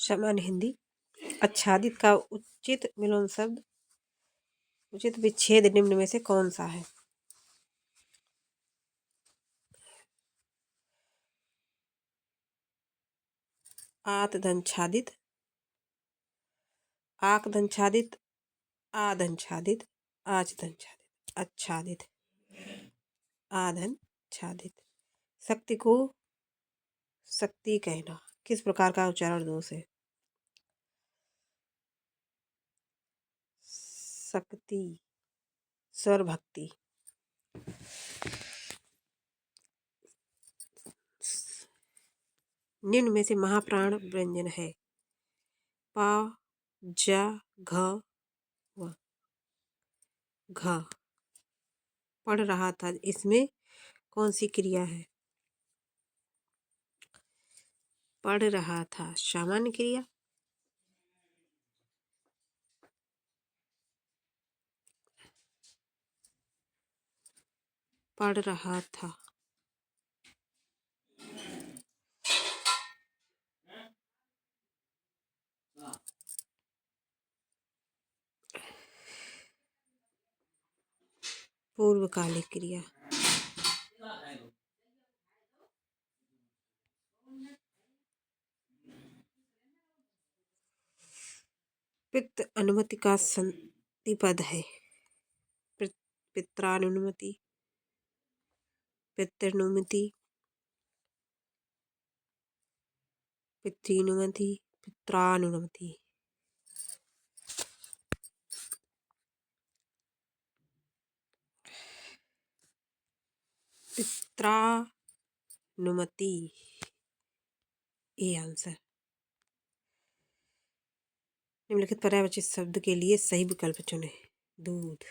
सामान्य हिंदी। आच्छादित का उचित विलोम शब्द, उचित विच्छेद निम्न में से कौन सा है? आतधनछादित, आकधनछादित, आधनछादित, आचधनछादित, आच्छादित, आधनछादित। शक्ति को शक्ति कहना किस प्रकार का उच्चारण दोष है? शक्ति, स्वर भक्ति। निम्न में से महाप्राण व्यंजन है? प, ज, घ, व। घ। पढ़ रहा था, इसमें कौन सी क्रिया है? पढ़ रहा था, सामान्य क्रिया। पढ़ रहा था। पूर्वकालिक क्रिया। पितृ अनुमति का संधिपद है? पित्रानुमति, पितृनुमति, पितृनुमति, पित्रानुमति। पित्रानुमति, ये आंसर। निम्नलिखित पर्यायवाची शब्द के लिए सही विकल्प चुनें। दूध।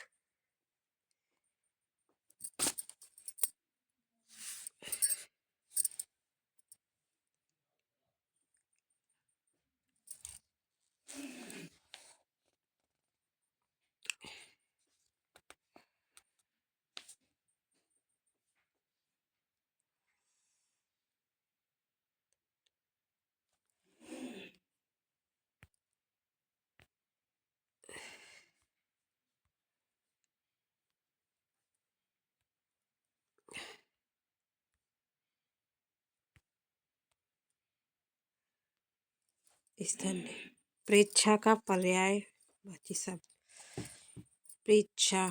स्तन्य। प्रेच्छा का पर्यायवाची शब्द। प्रेच्छा।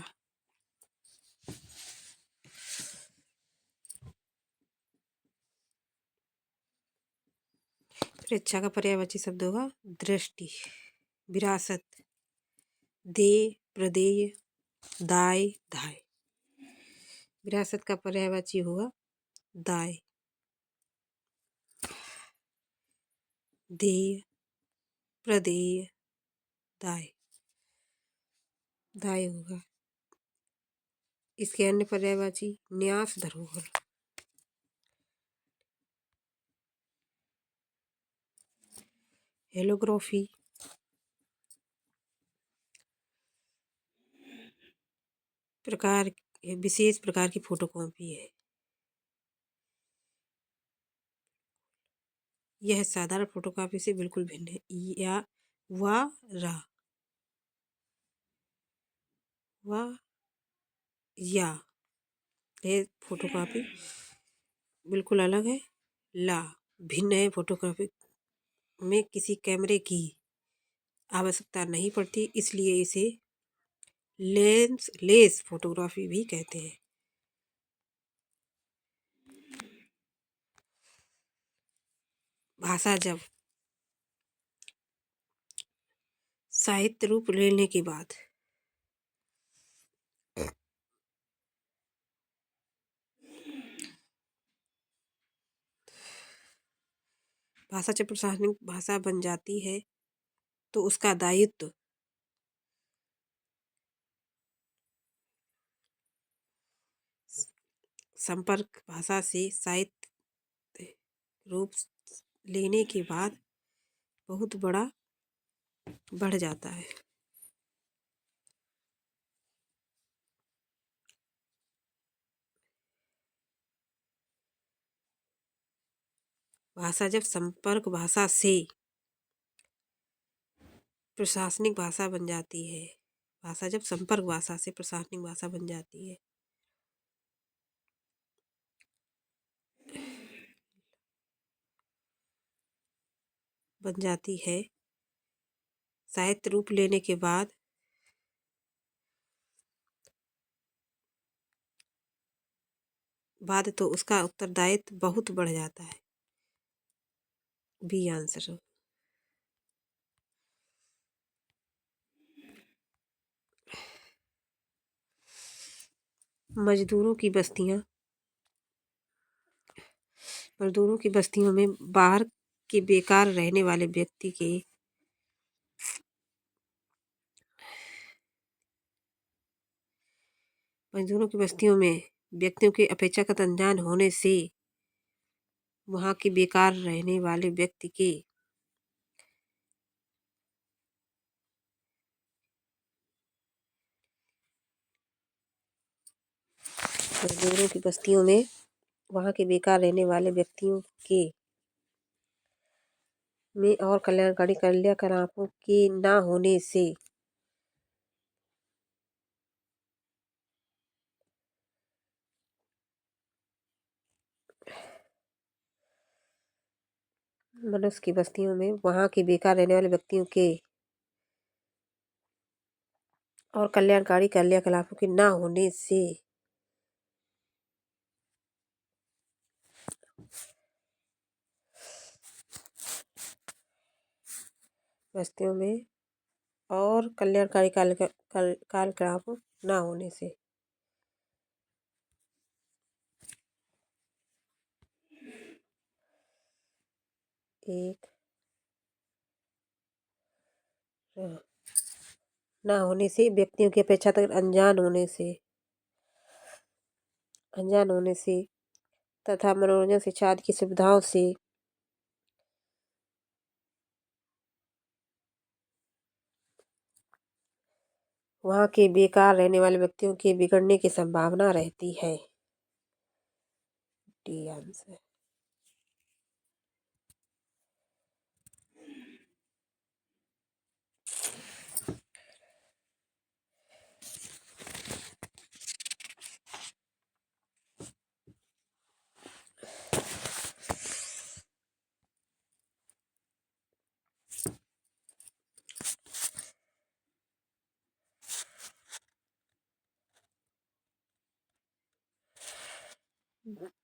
प्रेच्छा का पर्यायवाची शब्द होगा दृष्टि। विरासत। देय, प्रदेय, दाय, धाय। विरासत का पर्यायवाची होगा दाय। देय, प्रदेय, दाय। दाय होगा। इसके अन्य पर्यायवाची न्यास, धरोहर। हेलोग्राफी। प्रकार, विशेष प्रकार की फोटोकॉपी है। यह साधारण फोटोकॉपी से बिल्कुल भिन्न है। या, वा, रा, वा, या। यह फोटोकॉपी बिल्कुल अलग है। ला, भिन्न है। फोटोकॉपी में किसी कैमरे की आवश्यकता नहीं पड़ती, इसलिए इसे लेंस लेस फोटोग्राफी भी कहते हैं। भाषा जब साहित्य रूप लेने के बाद भाषा जब प्रशासनिक भाषा बन जाती है तो उसका दायित्व संपर्क भाषा से साहित्य रूप लेने के बाद बहुत बड़ा बढ़ जाता है। भाषा जब संपर्क भाषा से प्रशासनिक भाषा बन जाती है। भाषा जब संपर्क भाषा से प्रशासनिक भाषा बन जाती है। साहित्य रूप लेने के बाद तो उसका उत्तरदायित्व बहुत बढ़ जाता है। B answer. मजदूरों की बस्तियों में बाहर के बेकार रहने वाले मजदूरों की बस्तियों में व्यक्तियों के अपेक्षाकृत अनजान होने से वहाँ के बेकार रहने वाले व्यक्ति के मजदूरों की बस्तियों में वहाँ के बेकार रहने वाले व्यक्तियों के में और कल्याणकारी क्रियाकलापों के ना होने से मनुष्य की बस्तियों में वहाँ के बेकार रहने वाले व्यक्तियों के और कल्याणकारी क्रियाकलापों के ना होने से बस्तियों में और कल्याणकारी कार्यकलाप ना होने से एक ना होने से व्यक्तियों की अपेक्षाकृत अनजान होने से तथा मनोरंजन शिक्षा आदि की सुविधाओं से वहाँ के बेकार रहने वाले व्यक्तियों के बिगड़ने की संभावना रहती है। D answer.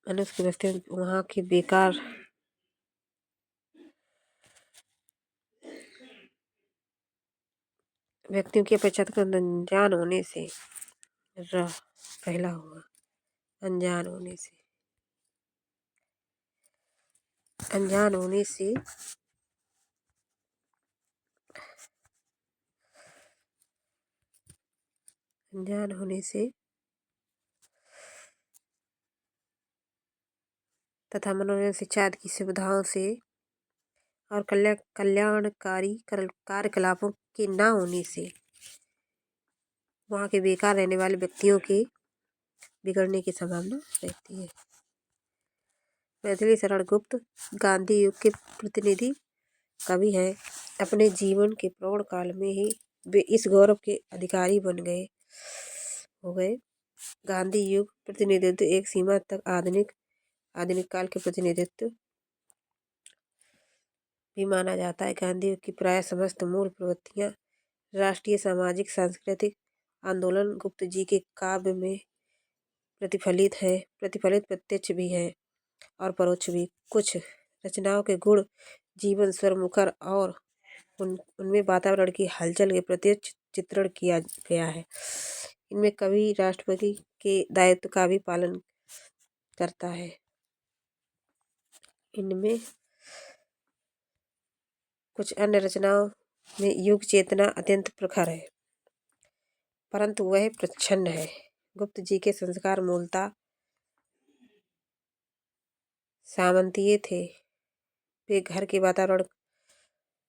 मनुष्य की बस्तियों वहाँ के बेकार व्यक्तियों की अपेक्षाकृत अनजान होने से पहला हुआ अनजान होने से अनजान होने से तथा मनोरंजन शिक्षा आदि की सुविधाओं से और कल्याणकारी कार्यकलापों के ना होने से वहाँ के बेकार रहने वाले व्यक्तियों के बिगड़ने की संभावना रहती है। मैथिली शरण गुप्त गांधी युग के प्रतिनिधि कवि हैं। अपने जीवन के प्रौढ़ काल में ही वे इस गौरव के अधिकारी हो गए। गांधी युग प्रतिनिधित्व एक सीमा तक आधुनिक काल के प्रतिनिधित्व भी माना जाता है। गांधी युग की प्राय समस्त मूल प्रवृत्तियां राष्ट्रीय सामाजिक सांस्कृतिक आंदोलन गुप्त जी के काव्य में प्रतिफलित प्रत्यक्ष भी है और परोक्ष भी। कुछ रचनाओं के गुण जीवन स्वर मुखर और उनमें वातावरण की हलचल के प्रत्यक्ष चित्रण किया गया है। इनमें कवि राष्ट्रपति के दायित्व का भी पालन करता है। इनमें कुछ अन्य रचनाओं में युग चेतना अत्यंत प्रखर है, परंतु वह प्रच्छन्न है। गुप्त जी के संस्कार मूलतः सामंतीय थे।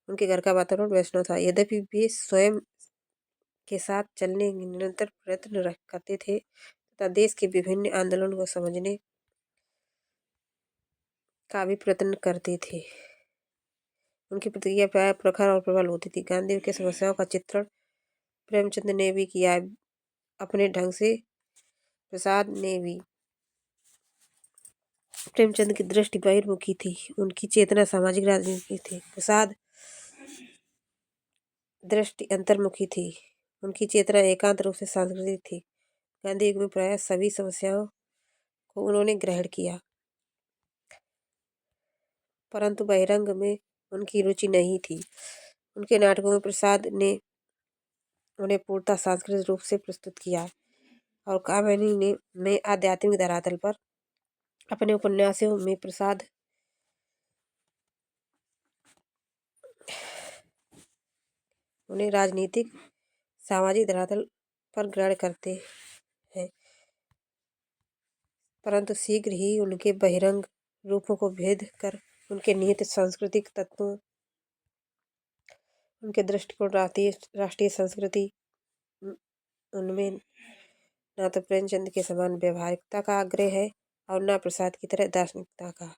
उनके घर का वातावरण वैष्णव था। यद्यपि वे स्वयं के साथ चलने की निरंतर प्रयत्न करते थे तथा देश के विभिन्न आंदोलनों को समझने का भी प्रयत्न करते थे। उनकी प्रतिक्रिया प्राय प्रखर और प्रबल होती थी। गांधी की समस्याओं का चित्रण प्रेमचंद ने भी किया है अपने ढंग से। प्रसाद ने भी। प्रेमचंद की दृष्टि बहिर्मुखी थी, उनकी चेतना सामाजिक राजनीति थी। प्रसाद दृष्टि अंतर्मुखी थी, उनकी चेतना एकांत रूप से सांस्कृतिक थी। गांधी युग में प्राय सभी समस्याओं को उन्होंने ग्रहण किया, परंतु बहिरंग में उनकी रुचि नहीं थी। उनके नाटकों में प्रसाद ने उन्हें पूर्णतः सांस्कृतिक रूप से प्रस्तुत किया और कामिनी ने में आध्यात्मिक धरातल पर अपने उपन्यासों में प्रसाद उन्हें राजनीतिक सामाजिक धरातल पर ग्रहण करते हैं, परंतु शीघ्र ही उनके बहिरंग रूपों को भेद कर उनके निहित सांस्कृतिक तत्वों, उनके दृष्टिकोण राष्ट्रीय संस्कृति, उनमें न तो प्रेमचंद के समान व्यवहारिकता का आग्रह है और न प्रसाद की तरह दार्शनिकता का।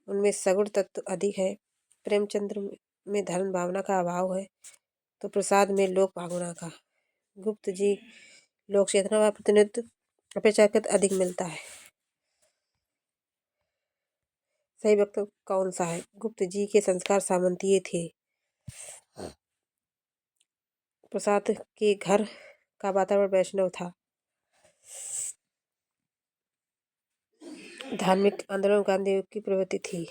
उनमें सगुण तत्व अधिक है। प्रेमचंद में धर्म भावना का अभाव है तो प्रसाद में लोक भावना का। गुप्त जी लोक चेतना व प्रतिनिधित्व अपेक्षाकृत अधिक मिलता है। सही वक्तव्य कौन सा है? गुप्त जी के संस्कार सामंतीय थे। प्रसाद के घर का वातावरण वैष्णव था। धार्मिक आंदोलन गांधी युग की प्रवृत्ति थी।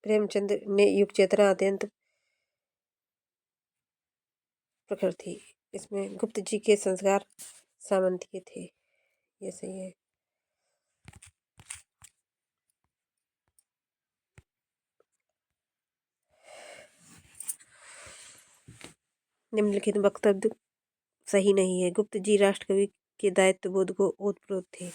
प्रेमचंद ने युग चेतना अत्यंत प्रखर थी। इसमें गुप्त जी के संस्कार सामंतीय थे। ये सही है। निम्नलिखित वक्तव्य सही नहीं है। गुप्त जी राष्ट्र कवि के दायित्व बोध को ओतप्रोत थे।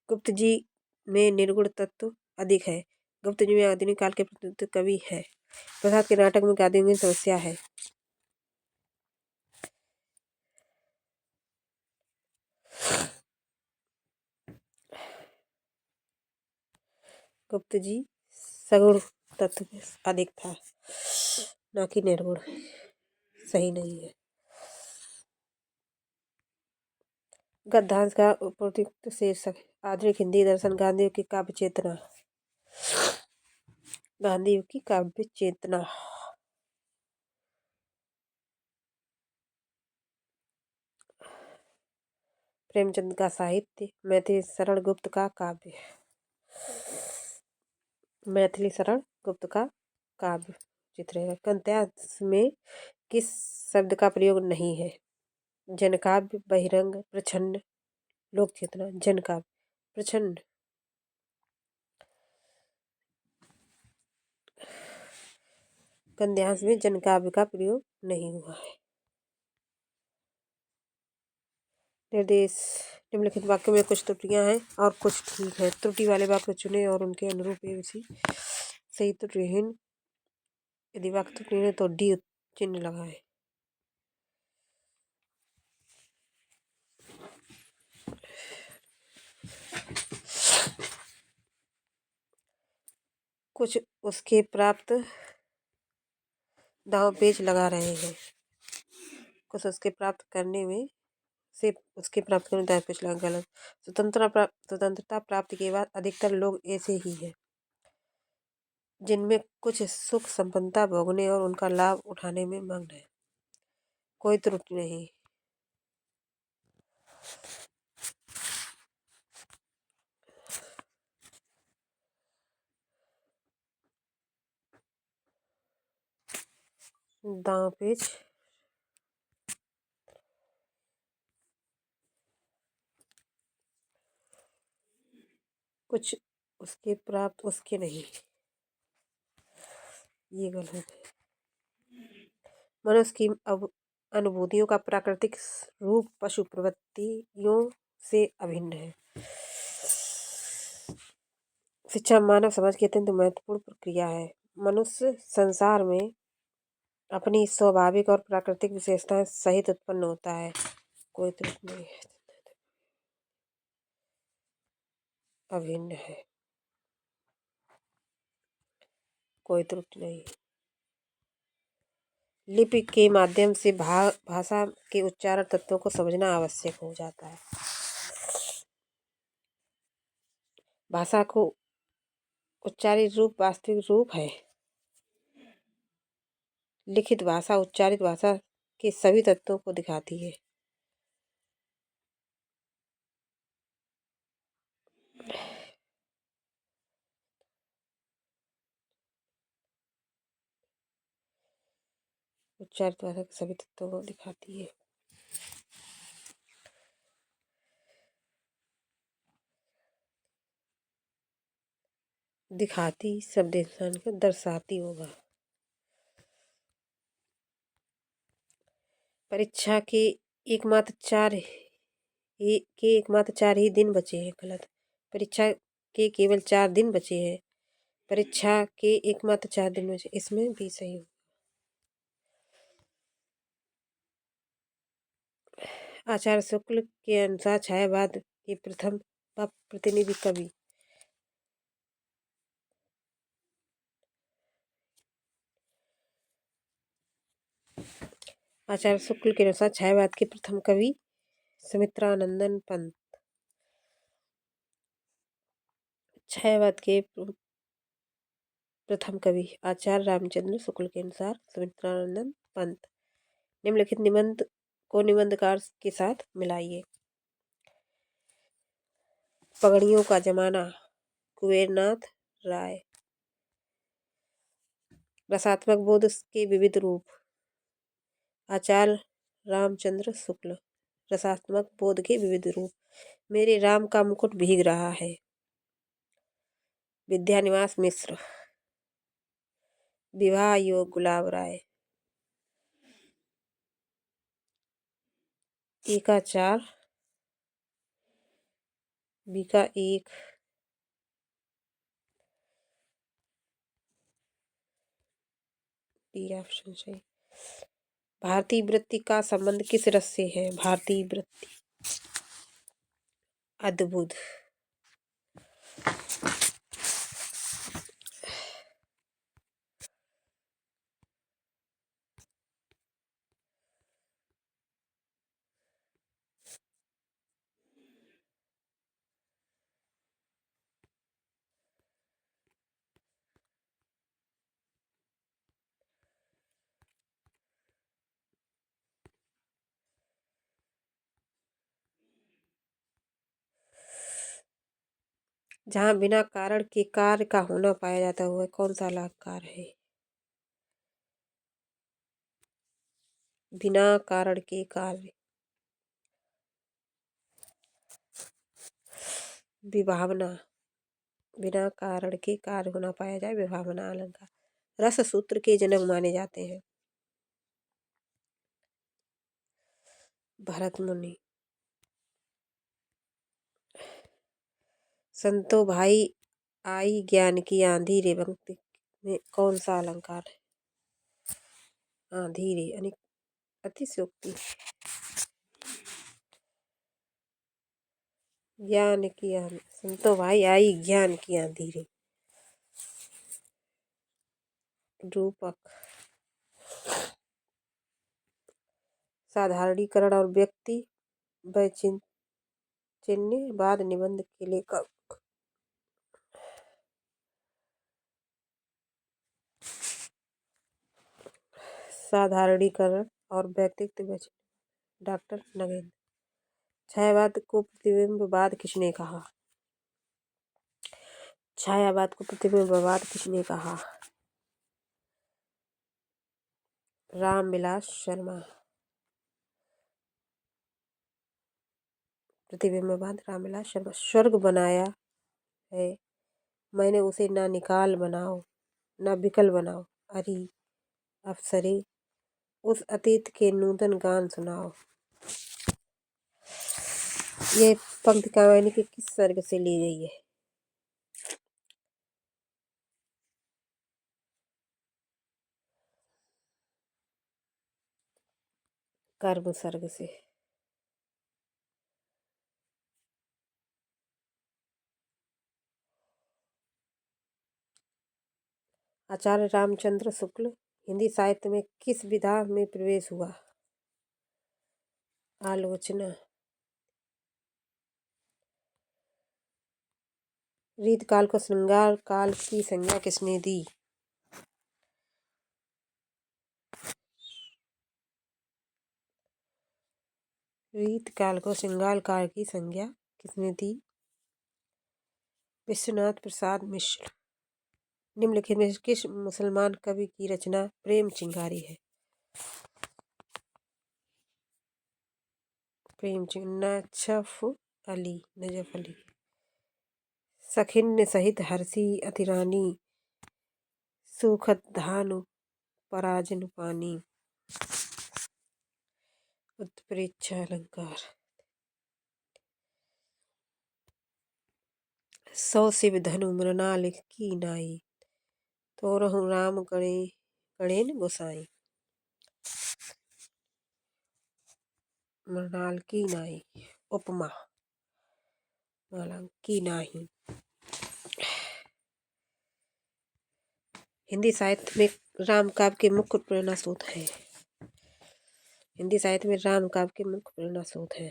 गुप्त जी में निर्गुण तत्व अधिक है। गुप्त जी में आधुनिक काल के प्रतिनिधित्व कवि है। प्रसाद के नाटक में गांधी की समस्या है। गुप्त जी सगुण तत्व अधिक था, न कि निर्गुण। सही नहीं है। गद्यांश का उपयुक्त शीर्षक आधुनिक हिंदी दर्शन गांधी की काव्य चेतना। गांधी युग की काव्य चेतना। प्रेमचंद का साहित्य मैथिली शरण गुप्त का काव्य। मैथिली शरण गुप्त का काव्य चित्र है। गद्यांश में किस शब्द का प्रयोग नहीं है? जनकाव्य, बहिरंग, प्रच्छन्न, लोक चेतना। जनकाव्य। प्रच्छन्न। गद्यांश में जनकाव्य का प्रयोग नहीं हुआ है। निर्देश निम्नलिखित वाक्यों में कुछ त्रुटियां हैं और कुछ ठीक है। त्रुटि वाले वाक्य चुने और उनके अनुरूप ABC सही त्रुटिहीन। यदि वाक्य त्रुटिहीन है तो D चिन्ह लगाएं। कुछ उसके प्राप्त दांव पेच लगा रहे हैं। कुछ उसके प्राप्त करने में से उसके प्राप्त करने में दांव पेच लगा। गलत। स्वतंत्रता प्राप्ति के बाद अधिकतर लोग ऐसे ही हैं जिनमें कुछ सुख संपन्नता भोगने और उनका लाभ उठाने में मग्न है। कोई त्रुटि नहीं। दांव पेच कुछ उसके प्राप्त उसके नहीं, ये गलत है। मनुष्य की अनुभूतियों का प्राकृतिक रूप पशु प्रवृत्तियों से अभिन्न है। शिक्षा मानव समाज की अत्यंत महत्वपूर्ण प्रक्रिया है। मनुष्य संसार में अपनी स्वाभाविक और प्राकृतिक विशेषताएं सहित उत्पन्न होता है। कोई त्रुटि नहीं है। अभिन्न है। कोई त्रुटि नहीं। लिपि के माध्यम से भाषा के उच्चारण तत्वों को समझना आवश्यक हो जाता है। भाषा को उच्चारित रूप वास्तविक रूप है। लिखित भाषा उच्चारित भाषा के सभी तत्वों को दिखाती है। उच्चारित भाषा के सभी तत्वों को दिखाती है। दिखाती शब्द इंसान को दर्शाती होगा। परीक्षा के एकमात्र चार ही दिन बचे हैं। गलत। परीक्षा के केवल 4 दिन बचे हैं। परीक्षा के एकमात्र 4 दिन बचे, इसमें भी सही हो। आचार्य शुक्ल के अनुसार छायावाद के प्रथम प्रतिनिधि कवि। आचार्य शुक्ल के अनुसार छायावाद के प्रथम कवि सुमित्रानंदन पंत। छायावाद के प्रथम कवि आचार्य रामचंद्र शुक्ल के अनुसार सुमित्रानंदन पंत। निम्नलिखित निबंध को निबंधकार के साथ मिलाइए। पगड़ियों का जमाना कुबेरनाथ राय। रसात्मक बोध के विविध रूप आचार्य रामचंद्र शुक्ल। रसात्मक बोध के विविध रूप मेरे राम का मुकुट भीग रहा है। विद्यानिवास मिश्र। विवाह योग गुलाब राय। ए का 4 बी का 1 बी ऑप्शन सही। भारतीय वृत्ति का संबंध किस रस से है? भारतीय वृत्ति अद्भुत। जहाँ बिना कारण के कार्य का होना पाया जाता है वह कौन सा लाभकार है? बिना कारण के कार्य। विभावना। बिना कारण के कार्य होना पाया जाए विभावना अलंकार। रस सूत्र के जनक माने जाते हैं भरत मुनि। संतो भाई आई ज्ञान की आंधी रे पंक्ति में कौन सा अलंकार है? आंधी रे अतिशयोक्ति। ज्ञान की आंधी। संतो भाई आई ज्ञान की आंधी रे। रूपक। साधारणीकरण और व्यक्ति चिन्ह बाद निबंध के लेखक। साधारणीकरण और व्यक्तित्व डॉक्टर नगेंद्र। छायावाद को प्रतिबिंबवाद किसने कहा? छायावाद को प्रतिबिंबवाद किसने कहा? रामविलास शर्मा। प्रतिबिंबवाद रामविलास शर्मा। स्वर्ग बनाया है मैंने उसे ना निकाल बनाओ ना बिकल बनाओ अरे अफसरे उस अतीत के नूतन गान सुनाओ। ये पंक्ति कामायनी के किस सर्ग से ली गई है? कर्म सर्ग से। आचार्य रामचंद्र शुक्ल हिंदी साहित्य में किस विधा में प्रवेश हुआ? आलोचना। रीतकाल को श्रृंगार काल की संज्ञा किसने दी? रीतकाल को श्रृंगार काल की संज्ञा किसने दी? विश्वनाथ प्रसाद मिश्र। निम्नलिखित में किस मुसलमान कवि की रचना प्रेम चिंगारी है? प्रेम नजफ अली। सखिन सहित हर्षी अतिरानी, सुखद धानु पराजन पानी। उत्प्रेक्षा अलंकार। सौ शिव धनु मृणाल की नाई, तोरहु राम गणेन गोसाई। मृणाल की नाई उपमा की नाही। हिंदी साहित्य में राम काव्य के मुख्य प्रेरणा स्रोत हैं। हिंदी साहित्य में राम काव्य के मुख्य प्रेरणा स्रोत हैं।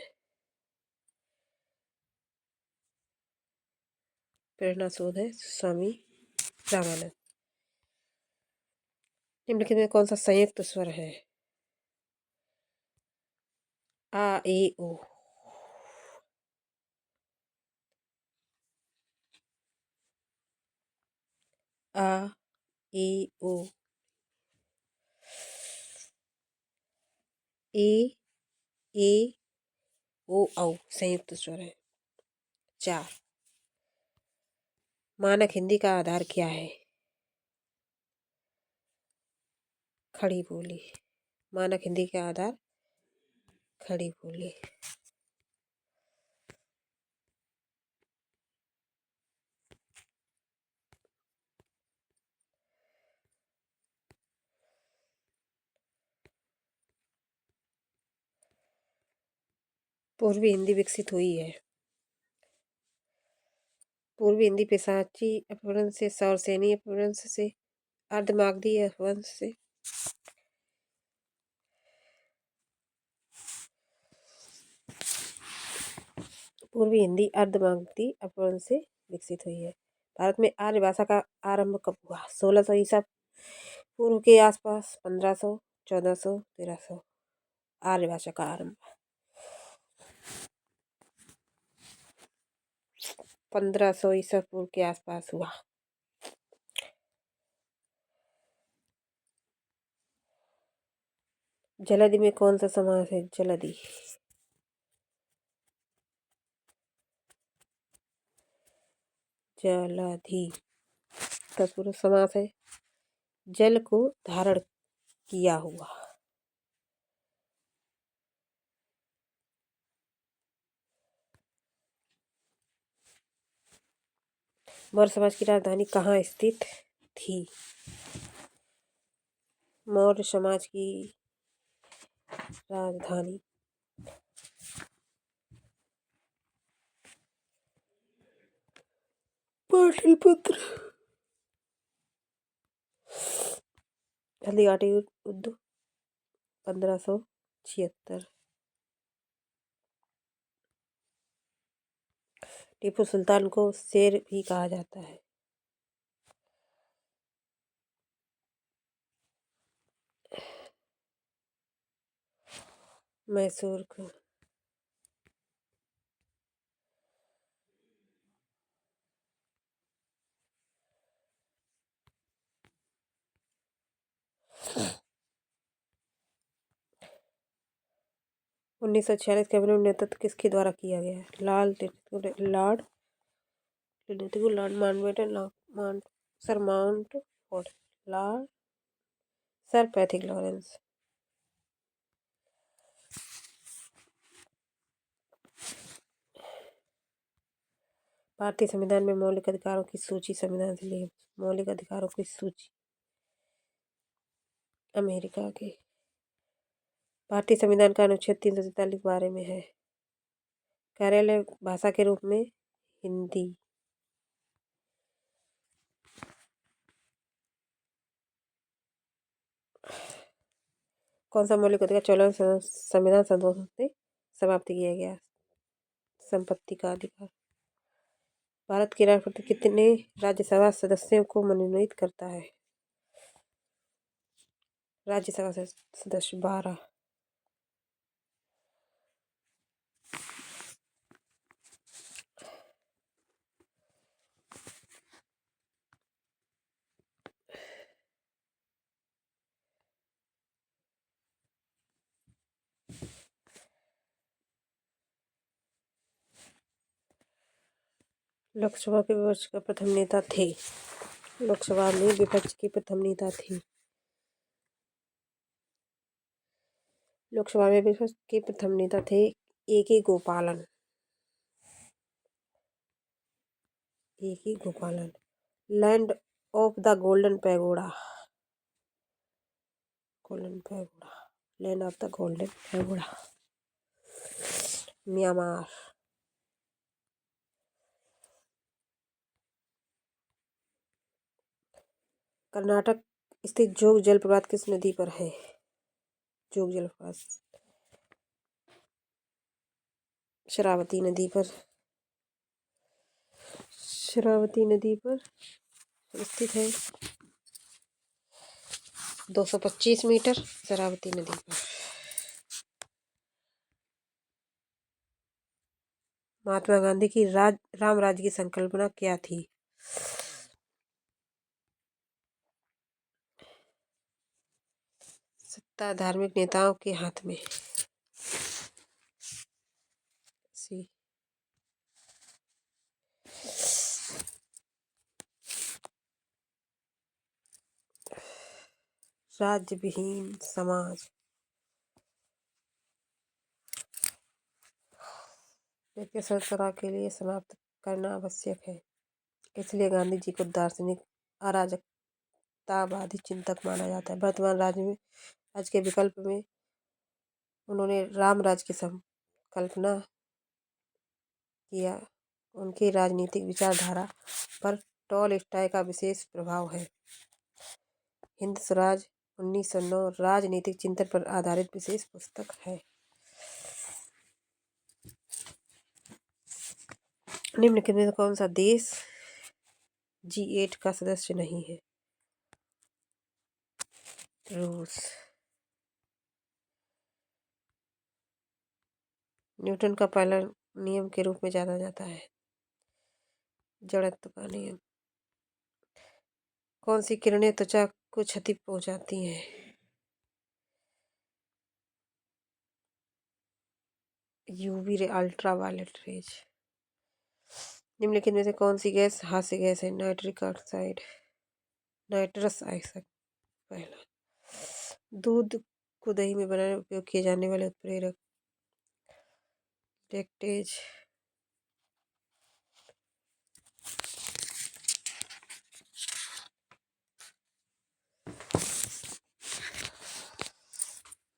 प्रेरणा स्रोत है स्वामी रामानंद। निम्नलिखित में कौन सा संयुक्त स्वर है? आ ए ओ। आ ए ओ। ए ए ओ औ संयुक्त स्वर है। 4। मानक हिंदी का आधार क्या है? खड़ी बोली। मानक हिंदी का आधार खड़ी बोली। पूर्वी हिंदी विकसित हुई है। पूर्वी हिंदी पिशाची अपभ्रंश से, सौरसेनी अपभ्रंश से, अर्धमागधी अपभ्रंश से। पूर्वी हिंदी अर्धमागधी अपभ्रंश से विकसित हुई है। भारत में आर्य भाषा का आरंभ कब हुआ? 1600 ईसा पूर्व के आसपास। 1500, 1400, 1300। आर्य भाषा का आरंभ 1500 ईसा पूर्व के आसपास हुआ। जलधि में कौन सा समास है? जलधि। जलधि तत्पुरुष समास है। जल को धारण किया हुआ। मौर्य समाज की राजधानी कहाँ स्थित थी? मौर्य समाज की राजधानी पाटलिपुत्र। हल्दीघाटी युद्ध 1576। टीपू सुल्तान को शेर भी कहा जाता है। मैसूर को 1946 कैबिनेट नेतृत्व किसके द्वारा किया गया? Lord Mountbatten, sir Mountford, lord sir Pethick Lawrence. भारतीय संविधान में मौलिक अधिकारों की सूची संविधान से ली है। मौलिक अधिकारों की सूची अमेरिका के। भारतीय संविधान का अनुच्छेद 343 बारे में है। कार्यालय भाषा के रूप में हिंदी। कौन सा मौलिक अधिकार 14वें संविधान संशोधन से समाप्त किया गया? संपत्ति का अधिकार। भारत के राष्ट्रपति कितने राज्यसभा सदस्यों को मनोनीत करता है? राज्यसभा सदस्य 12। लोकसभा के विपक्ष का प्रथम नेता थे। लोकसभा में विपक्ष के प्रथम नेता थे। लोकसभा में विपक्ष के प्रथम नेता थे A.K. गोपालन। A.K. गोपालन। Land of the golden pagoda. Golden pagoda. Land of the golden pagoda. Myanmar. Karnataka स्थित जोग जलप्रपात किस नदी पर है? जोग जलप्रपात शरावती नदी पर। शरावती नदी पर स्थित है। 225 मीटर शरावती नदी पर। महात्मा गांधी की राम राज्य की संकल्पना क्या थी? सत्ता धार्मिक नेताओं के हाथ में। राज्य विहीन समाज। के सरसरा के लिए समाप्त करना आवश्यक है, इसलिए गांधी जी को दार्शनिक अराजकतावादी चिंतक माना जाता है। वर्तमान राज्य के विकल्प में उन्होंने राम राज्य की संकल्पना किया। उनकी राजनीतिक विचारधारा पर टॉलस्टॉय का विशेष प्रभाव है। हिंद स्वराज 1909 राजनीतिक चिंतन पर आधारित विशेष पुस्तक है। निम्नलिखित में कौन सा देश G8 का सदस्य नहीं है? रूस। न्यूटन का पहला नियम के रूप में जाना जाता है जड़त्व का नियम। कौन सी किरणें त्वचा को क्षति पहुंचाती हैं? UV ray, ultraviolet rays. निम्नलिखित में से कौन सी गैस हास्य गैस है? Nitric oxide, nitrous oxide. पहला। दूध को दही में बनाने में उपयोग किए जाने वाले उत्प्रेरक? लैक्टेज।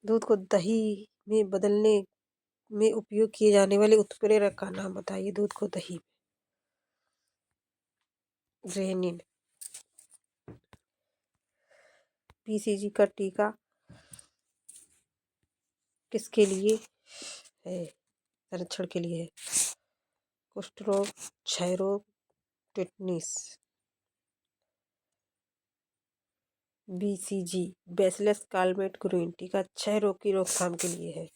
दूध को दही में बदलने में उपयोग किए जाने वाले उत्प्रेरक का नाम बताइए। दूध को दही। रेनिन। BCG का टीका किसके लिए है? संरक्षण के लिए है। कुष्ठ रोग, क्षय रोग, टिटनिस। BCG बैसिलस कालमेट ग्रुइन टीका क्षय रोग की रोकथाम के लिए है।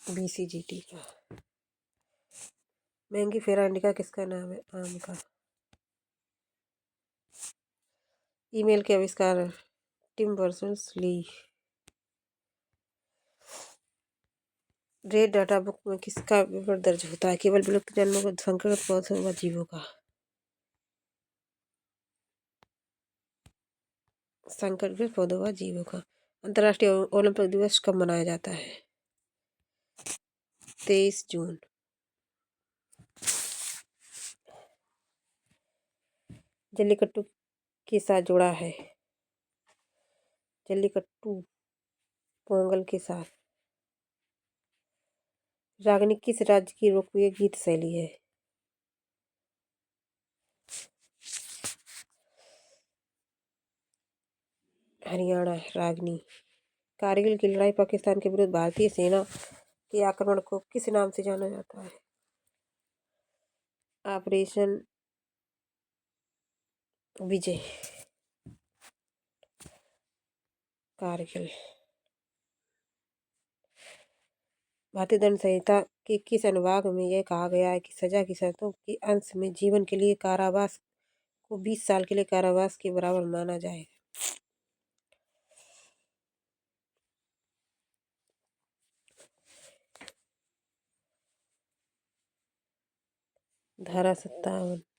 BCG टीका। मैंगीफेरा इंडिका किसका नाम है? आम का। ईमेल के आविष्कार Tim Berners Lee. Red data book में किसका विवरण दर्ज होता है? केवल विलुप्त जानवरों, संकरग्रस्त पौधों व जीवों का। संकटग्रस्त पौधों व जीवों का। अंतर्राष्ट्रीय ओलंपिक दिवस कब मनाया जाता है? 23 जून। जल्लीकट्टू के साथ जुड़ा है? जल्लीकट्टू पोंगल के साथ। रागनी किस राज्य की लोकप्रिय गीत शैली है? हरियाणा रागनी। कारगिल की लड़ाई पाकिस्तान के विरुद्ध भारतीय सेना के आक्रमण को किस नाम से जाना जाता है? ऑपरेशन विजय। कारगिल। भारतीय दंड संहिता के किस अनुभाग में यह कहा गया है कि सजा की शर्तों के अंश में जीवन के लिए कारावास को 20 साल के लिए कारावास के बराबर माना जाएगा? धारा 57।